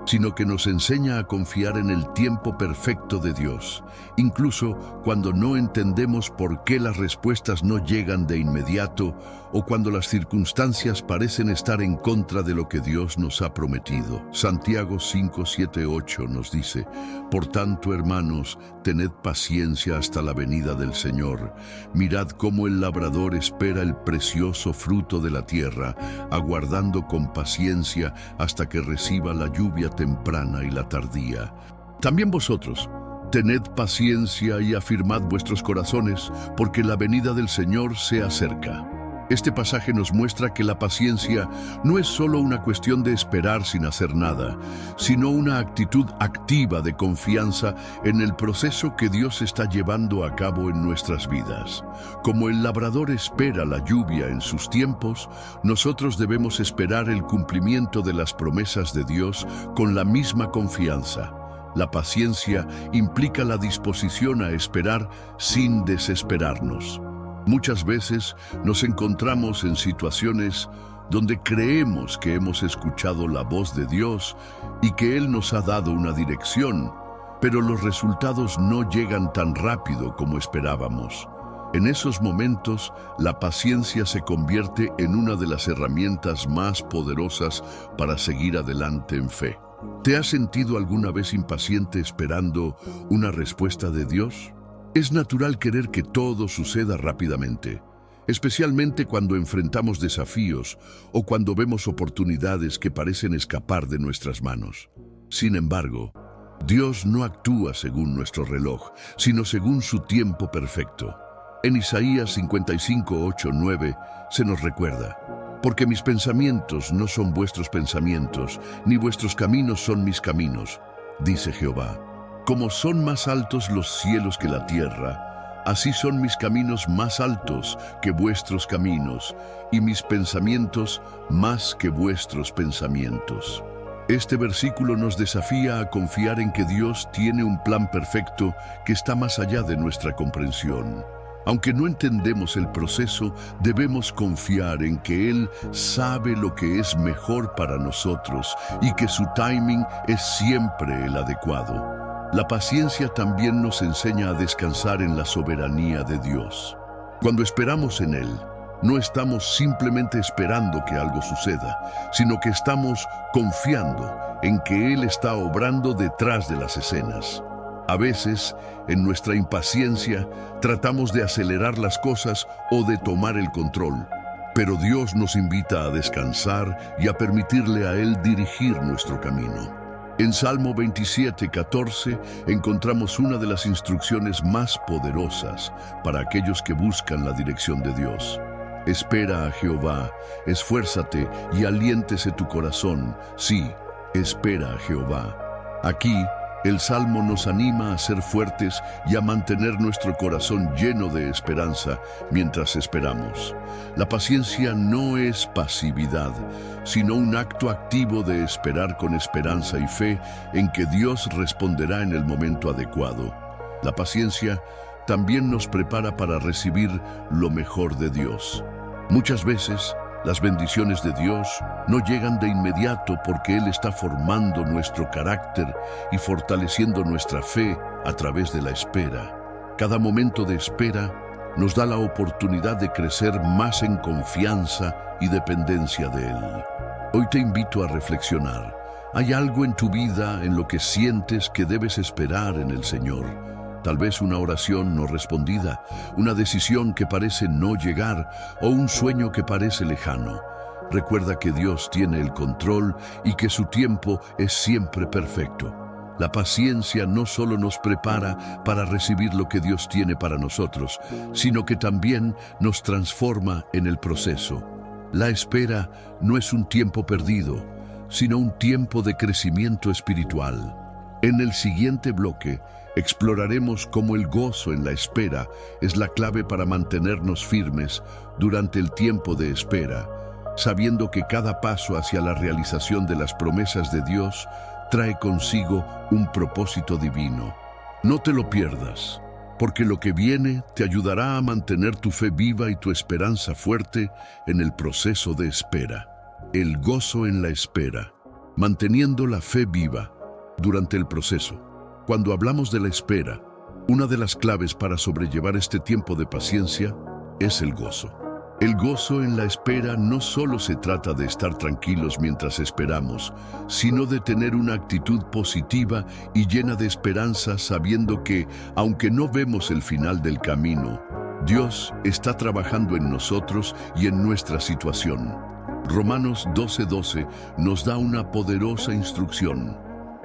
sino que nos enseña a confiar en el tiempo perfecto de Dios, incluso cuando no entendemos por qué las respuestas no llegan de inmediato o cuando las circunstancias parecen estar en contra de lo que Dios nos ha prometido. Santiago 5, 7, 8 nos dice: «Por tanto, hermanos, tened paciencia hasta la venida del Señor. Mirad cómo el labrador espera el precioso fruto de la tierra, aguardando con paciencia hasta que reciba la lluvia temprana y la tardía. También vosotros, tened paciencia y afirmad vuestros corazones, porque la venida del Señor se acerca». Este pasaje nos muestra que la paciencia no es solo una cuestión de esperar sin hacer nada, sino una actitud activa de confianza en el proceso que Dios está llevando a cabo en nuestras vidas. Como el labrador espera la lluvia en sus tiempos, nosotros debemos esperar el cumplimiento de las promesas de Dios con la misma confianza. La paciencia implica la disposición a esperar sin desesperarnos. Muchas veces nos encontramos en situaciones donde creemos que hemos escuchado la voz de Dios y que Él nos ha dado una dirección, pero los resultados no llegan tan rápido como esperábamos. En esos momentos, la paciencia se convierte en una de las herramientas más poderosas para seguir adelante en fe. ¿Te has sentido alguna vez impaciente esperando una respuesta de Dios? Es natural querer que todo suceda rápidamente, especialmente cuando enfrentamos desafíos o cuando vemos oportunidades que parecen escapar de nuestras manos. Sin embargo, Dios no actúa según nuestro reloj, sino según su tiempo perfecto. En Isaías 55, 8, 9 se nos recuerda: porque mis pensamientos no son vuestros pensamientos, ni vuestros caminos son mis caminos, dice Jehová. Como son más altos los cielos que la tierra, así son mis caminos más altos que vuestros caminos, y mis pensamientos más que vuestros pensamientos. Este versículo nos desafía a confiar en que Dios tiene un plan perfecto que está más allá de nuestra comprensión. Aunque no entendemos el proceso, debemos confiar en que Él sabe lo que es mejor para nosotros y que su timing es siempre el adecuado. La paciencia también nos enseña a descansar en la soberanía de Dios. Cuando esperamos en Él, no estamos simplemente esperando que algo suceda, sino que estamos confiando en que Él está obrando detrás de las escenas. A veces, en nuestra impaciencia, tratamos de acelerar las cosas o de tomar el control, pero Dios nos invita a descansar y a permitirle a Él dirigir nuestro camino. En Salmo 27, 14 encontramos una de las instrucciones más poderosas para aquellos que buscan la dirección de Dios. Espera a Jehová, esfuérzate y aliéntese tu corazón. Sí, espera a Jehová. Aquí, el Salmo nos anima a ser fuertes y a mantener nuestro corazón lleno de esperanza mientras esperamos. La paciencia no es pasividad, sino un acto activo de esperar con esperanza y fe en que Dios responderá en el momento adecuado. La paciencia también nos prepara para recibir lo mejor de Dios. Muchas veces, las bendiciones de Dios no llegan de inmediato porque Él está formando nuestro carácter y fortaleciendo nuestra fe a través de la espera. Cada momento de espera nos da la oportunidad de crecer más en confianza y dependencia de Él. Hoy te invito a reflexionar. ¿Hay algo en tu vida en lo que sientes que debes esperar en el Señor? Tal vez una oración no respondida, una decisión que parece no llegar o un sueño que parece lejano. Recuerda que Dios tiene el control y que su tiempo es siempre perfecto. La paciencia no solo nos prepara para recibir lo que Dios tiene para nosotros, sino que también nos transforma en el proceso. La espera no es un tiempo perdido, sino un tiempo de crecimiento espiritual. En el siguiente bloque, exploraremos cómo el gozo en la espera es la clave para mantenernos firmes durante el tiempo de espera, sabiendo que cada paso hacia la realización de las promesas de Dios trae consigo un propósito divino. No te lo pierdas, porque lo que viene te ayudará a mantener tu fe viva y tu esperanza fuerte en el proceso de espera. El gozo en la espera, manteniendo la fe viva durante el proceso. Cuando hablamos de la espera, una de las claves para sobrellevar este tiempo de paciencia es el gozo. El gozo en la espera no solo se trata de estar tranquilos mientras esperamos, sino de tener una actitud positiva y llena de esperanza, sabiendo que, aunque no vemos el final del camino, Dios está trabajando en nosotros y en nuestra situación. Romanos 12:12 nos da una poderosa instrucción: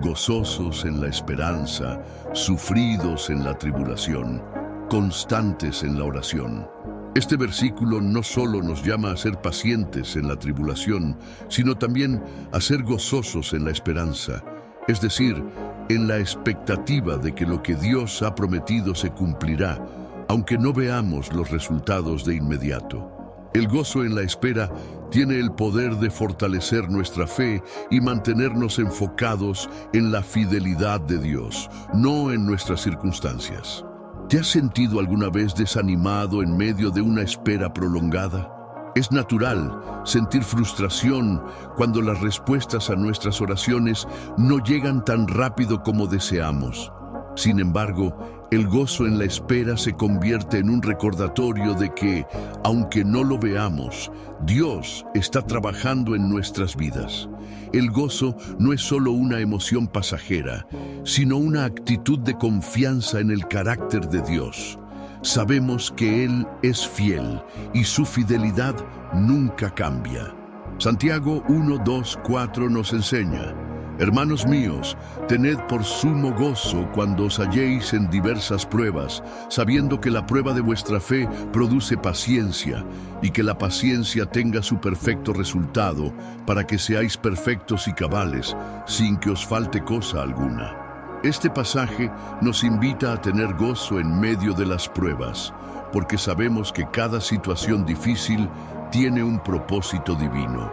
gozosos en la esperanza, sufridos en la tribulación, constantes en la oración. Este versículo no solo nos llama a ser pacientes en la tribulación, sino también a ser gozosos en la esperanza, es decir, en la expectativa de que lo que Dios ha prometido se cumplirá, aunque no veamos los resultados de inmediato. El gozo en la espera tiene el poder de fortalecer nuestra fe y mantenernos enfocados en la fidelidad de Dios, no en nuestras circunstancias. ¿Te has sentido alguna vez desanimado en medio de una espera prolongada? Es natural sentir frustración cuando las respuestas a nuestras oraciones no llegan tan rápido como deseamos. Sin embargo, El gozo en la espera se convierte en un recordatorio de que, aunque no lo veamos, Dios está trabajando en nuestras vidas. El gozo no es solo una emoción pasajera, sino una actitud de confianza en el carácter de Dios. Sabemos que Él es fiel y su fidelidad nunca cambia. Santiago 1, 2, 4 nos enseña: hermanos míos, tened por sumo gozo cuando os halléis en diversas pruebas, sabiendo que la prueba de vuestra fe produce paciencia, y que la paciencia tenga su perfecto resultado, para que seáis perfectos y cabales, sin que os falte cosa alguna. Este pasaje nos invita a tener gozo en medio de las pruebas, porque sabemos que cada situación difícil tiene un propósito divino.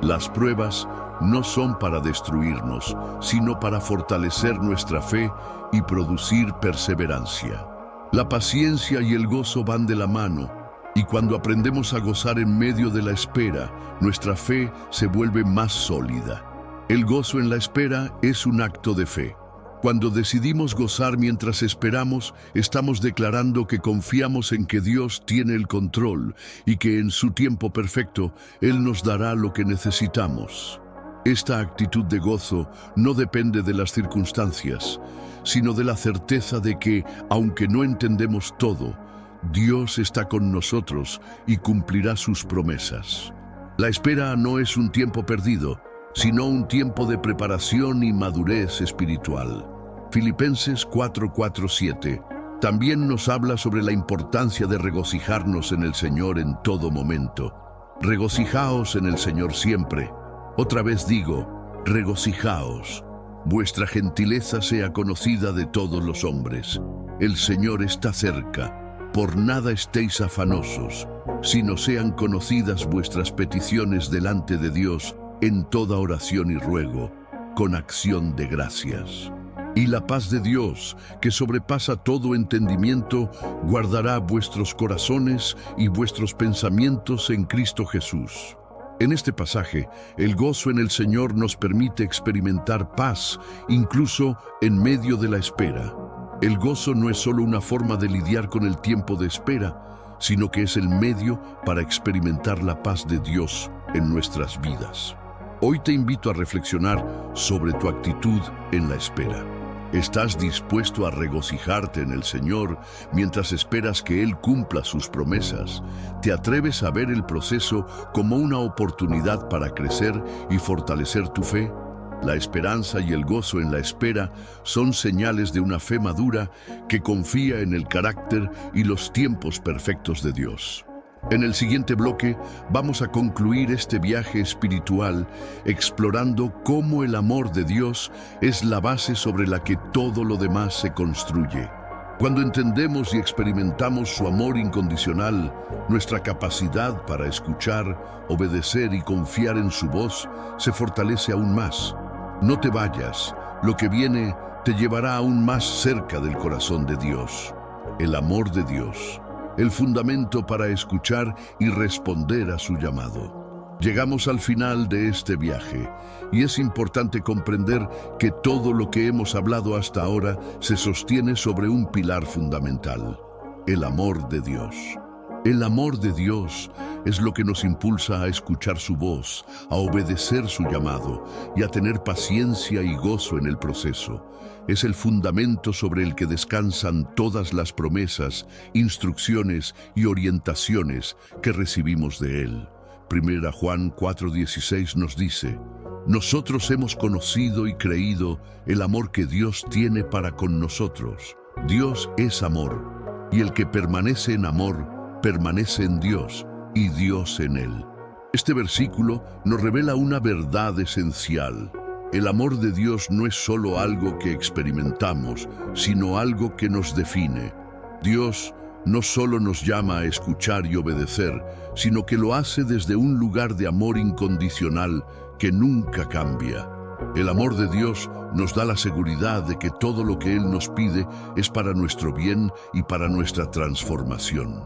Las pruebas no son para destruirnos, sino para fortalecer nuestra fe y producir perseverancia. La paciencia y el gozo van de la mano, y cuando aprendemos a gozar en medio de la espera, nuestra fe se vuelve más sólida. El gozo en la espera es un acto de fe. Cuando decidimos gozar mientras esperamos, estamos declarando que confiamos en que Dios tiene el control y que en su tiempo perfecto Él nos dará lo que necesitamos. Esta actitud de gozo no depende de las circunstancias, sino de la certeza de que, aunque no entendemos todo, Dios está con nosotros y cumplirá sus promesas. La espera no es un tiempo perdido, sino un tiempo de preparación y madurez espiritual. Filipenses 4:7 también nos habla sobre la importancia de regocijarnos en el Señor en todo momento. Regocijaos en el Señor siempre. Otra vez digo, regocijaos. Vuestra gentileza sea conocida de todos los hombres. El Señor está cerca. Por nada estéis afanosos, sino sean conocidas vuestras peticiones delante de Dios en toda oración y ruego, con acción de gracias. Y la paz de Dios, que sobrepasa todo entendimiento, guardará vuestros corazones y vuestros pensamientos en Cristo Jesús. En este pasaje, el gozo en el Señor nos permite experimentar paz, incluso en medio de la espera. El gozo no es solo una forma de lidiar con el tiempo de espera, sino que es el medio para experimentar la paz de Dios en nuestras vidas. Hoy te invito a reflexionar sobre tu actitud en la espera. ¿Estás dispuesto a regocijarte en el Señor mientras esperas que Él cumpla sus promesas? ¿Te atreves a ver el proceso como una oportunidad para crecer y fortalecer tu fe? La esperanza y el gozo en la espera son señales de una fe madura que confía en el carácter y los tiempos perfectos de Dios. En el siguiente bloque vamos a concluir este viaje espiritual explorando cómo el amor de Dios es la base sobre la que todo lo demás se construye. Cuando entendemos y experimentamos su amor incondicional, nuestra capacidad para escuchar, obedecer y confiar en su voz se fortalece aún más. No te vayas, lo que viene te llevará aún más cerca del corazón de Dios. El amor de Dios, el fundamento para escuchar y responder a su llamado. Llegamos al final de este viaje y es importante comprender que todo lo que hemos hablado hasta ahora se sostiene sobre un pilar fundamental: el amor de Dios. El amor de Dios es lo que nos impulsa a escuchar su voz, a obedecer su llamado y a tener paciencia y gozo en el proceso. Es el fundamento sobre el que descansan todas las promesas, instrucciones y orientaciones que recibimos de Él. 1 Juan 4:16 nos dice: nosotros hemos conocido y creído el amor que Dios tiene para con nosotros. Dios es amor, y el que permanece en amor, permanece en Dios y Dios en él. Este versículo nos revela una verdad esencial. El amor de Dios no es solo algo que experimentamos, sino algo que nos define. Dios no solo nos llama a escuchar y obedecer, sino que lo hace desde un lugar de amor incondicional que nunca cambia. El amor de Dios nos da la seguridad de que todo lo que Él nos pide es para nuestro bien y para nuestra transformación.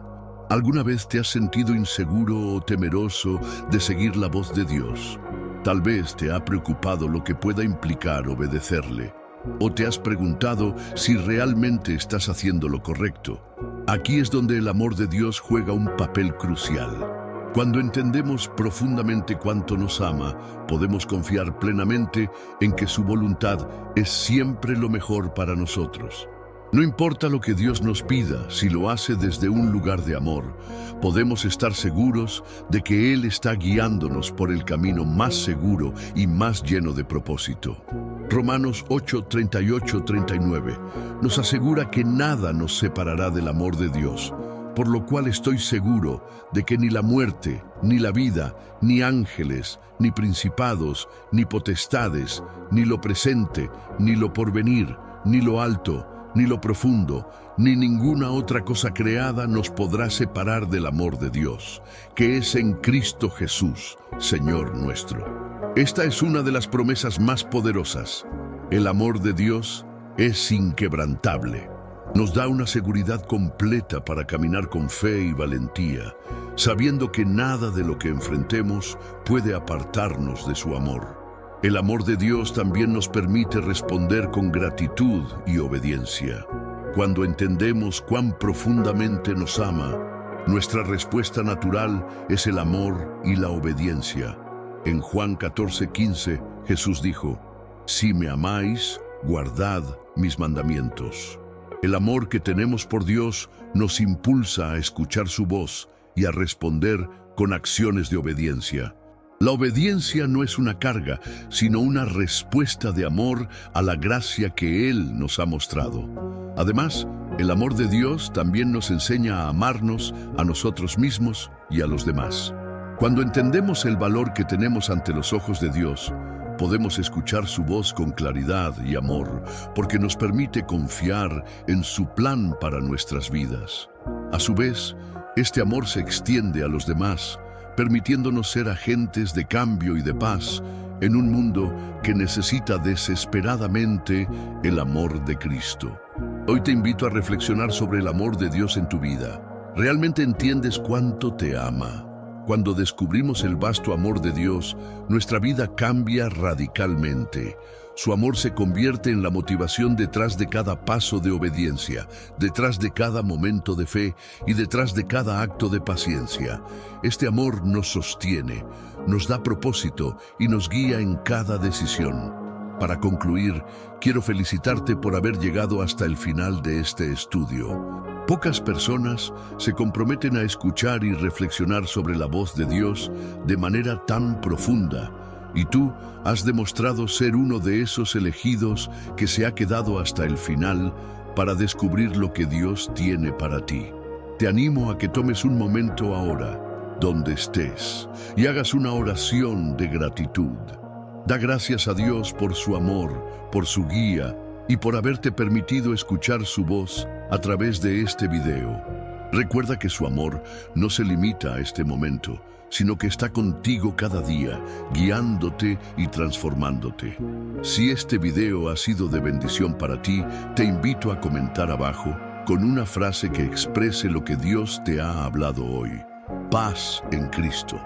¿Alguna vez te has sentido inseguro o temeroso de seguir la voz de Dios? Tal vez te ha preocupado lo que pueda implicar obedecerle. ¿O te has preguntado si realmente estás haciendo lo correcto? Aquí es donde el amor de Dios juega un papel crucial. Cuando entendemos profundamente cuánto nos ama, podemos confiar plenamente en que su voluntad es siempre lo mejor para nosotros. No importa lo que Dios nos pida, si lo hace desde un lugar de amor, podemos estar seguros de que Él está guiándonos por el camino más seguro y más lleno de propósito. Romanos 8, 38, 39 nos asegura que nada nos separará del amor de Dios, por lo cual estoy seguro de que ni la muerte, ni la vida, ni ángeles, ni principados, ni potestades, ni lo presente, ni lo porvenir, ni lo alto, ni lo profundo, ni ninguna otra cosa creada nos podrá separar del amor de Dios, que es en Cristo Jesús, Señor nuestro. Esta es una de las promesas más poderosas. El amor de Dios es inquebrantable. Nos da una seguridad completa para caminar con fe y valentía, sabiendo que nada de lo que enfrentemos puede apartarnos de su amor. El amor de Dios también nos permite responder con gratitud y obediencia. Cuando entendemos cuán profundamente nos ama, nuestra respuesta natural es el amor y la obediencia. En Juan 14:15, Jesús dijo: «Si me amáis, guardad mis mandamientos». El amor que tenemos por Dios nos impulsa a escuchar su voz y a responder con acciones de obediencia. La obediencia no es una carga, sino una respuesta de amor a la gracia que Él nos ha mostrado. Además, el amor de Dios también nos enseña a amarnos a nosotros mismos y a los demás. Cuando entendemos el valor que tenemos ante los ojos de Dios, podemos escuchar su voz con claridad y amor, porque nos permite confiar en su plan para nuestras vidas. A su vez, este amor se extiende a los demás, permitiéndonos ser agentes de cambio y de paz en un mundo que necesita desesperadamente el amor de Cristo. Hoy te invito a reflexionar sobre el amor de Dios en tu vida. ¿Realmente entiendes cuánto te ama? Cuando descubrimos el vasto amor de Dios, nuestra vida cambia radicalmente. Su amor se convierte en la motivación detrás de cada paso de obediencia, detrás de cada momento de fe y detrás de cada acto de paciencia. Este amor nos sostiene, nos da propósito y nos guía en cada decisión. Para concluir, quiero felicitarte por haber llegado hasta el final de este estudio. Pocas personas se comprometen a escuchar y reflexionar sobre la voz de Dios de manera tan profunda, y tú has demostrado ser uno de esos elegidos que se ha quedado hasta el final para descubrir lo que Dios tiene para ti. Te animo a que tomes un momento ahora, donde estés, y hagas una oración de gratitud. Da gracias a Dios por su amor, por su guía y por haberte permitido escuchar su voz a través de este video. Recuerda que su amor no se limita a este momento, sino que está contigo cada día, guiándote y transformándote. Si este video ha sido de bendición para ti, te invito a comentar abajo con una frase que exprese lo que Dios te ha hablado hoy. Paz en Cristo.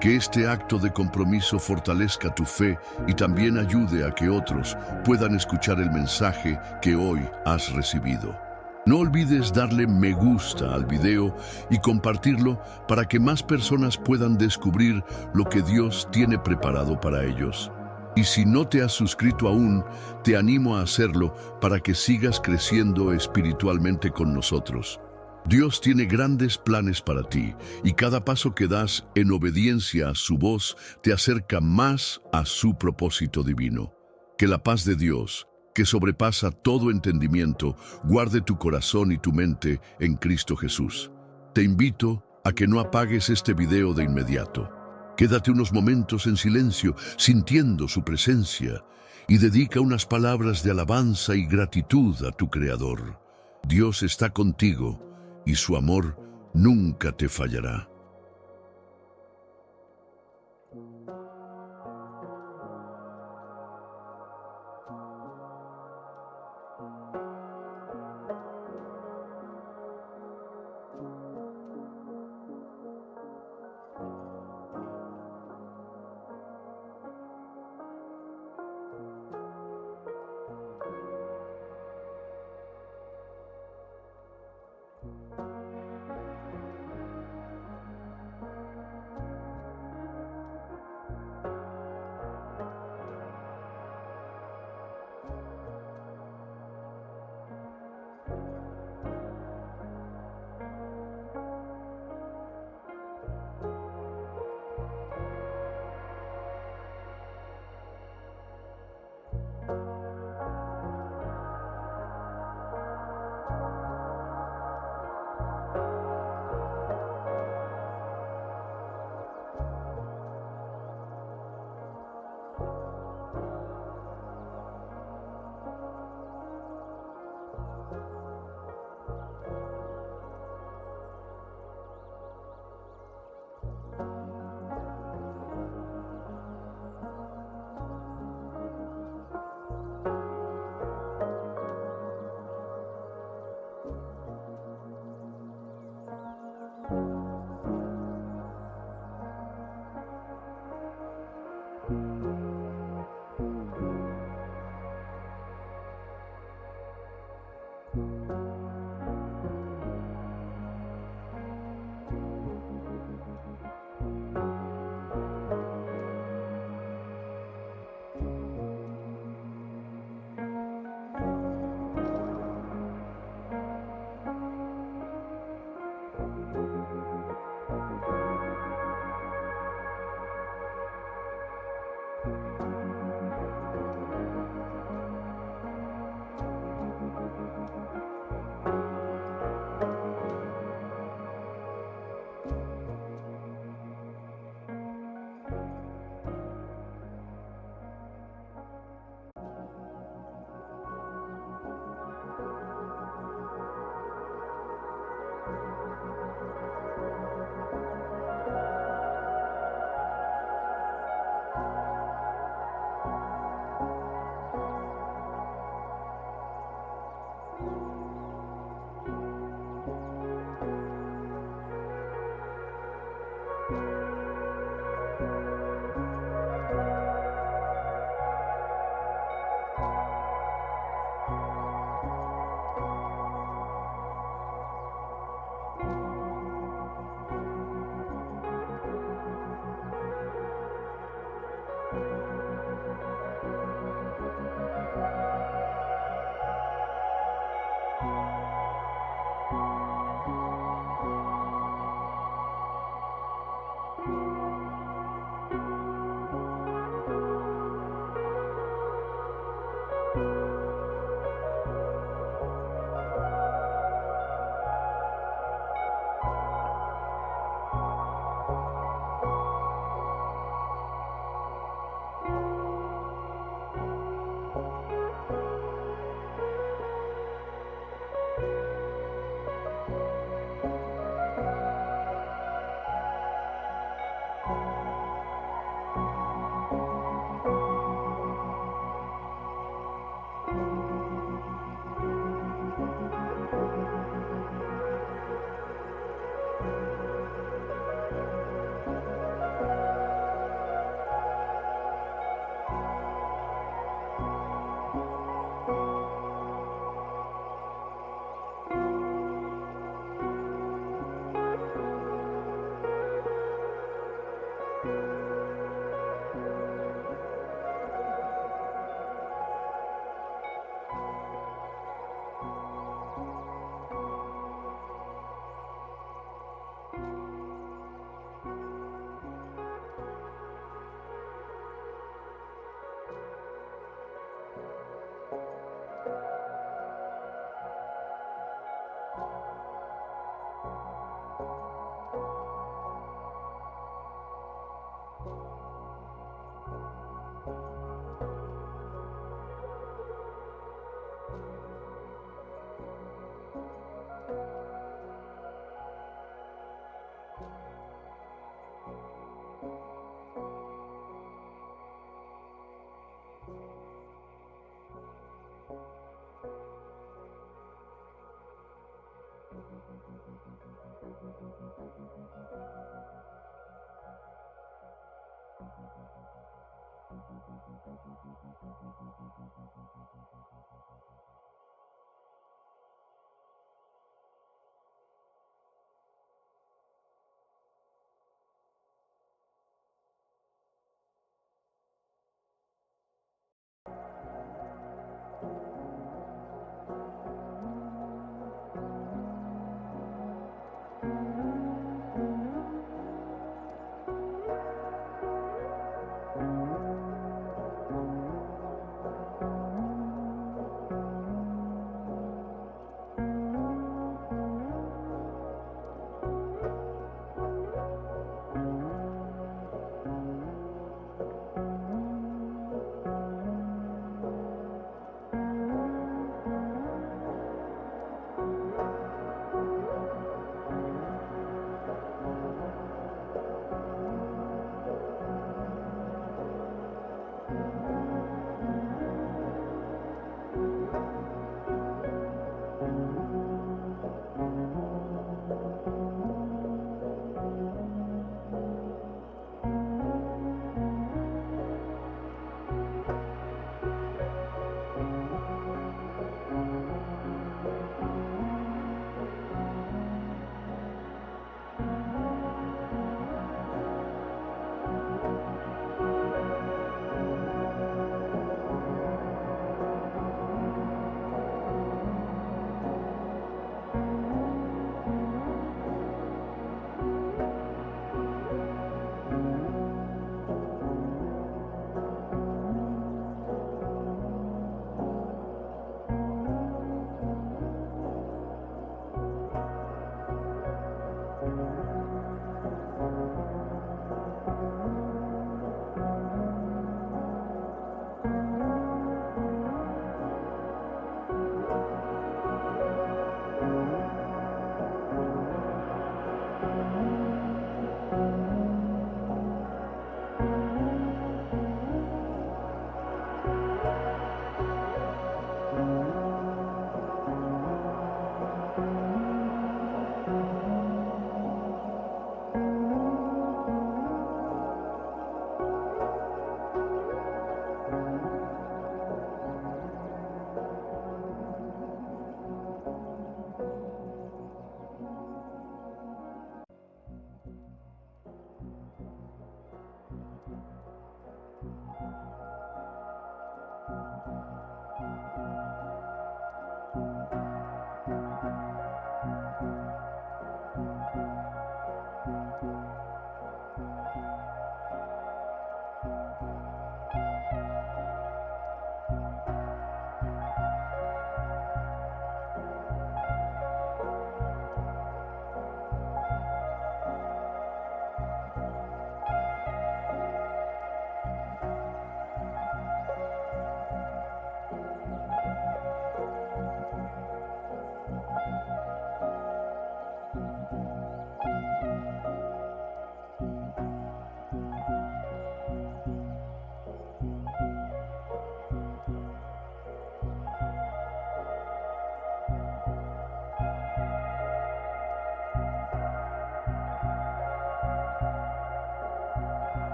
Que este acto de compromiso fortalezca tu fe y también ayude a que otros puedan escuchar el mensaje que hoy has recibido. No olvides darle me gusta al video y compartirlo para que más personas puedan descubrir lo que Dios tiene preparado para ellos. Y si no te has suscrito aún, te animo a hacerlo para que sigas creciendo espiritualmente con nosotros. Dios tiene grandes planes para ti y cada paso que das en obediencia a su voz te acerca más a su propósito divino. Que la paz de Dios, que sobrepasa todo entendimiento, guarde tu corazón y tu mente en Cristo Jesús. Te invito a que no apagues este video de inmediato. Quédate unos momentos en silencio, sintiendo su presencia, y dedica unas palabras de alabanza y gratitud a tu Creador. Dios está contigo y su amor nunca te fallará.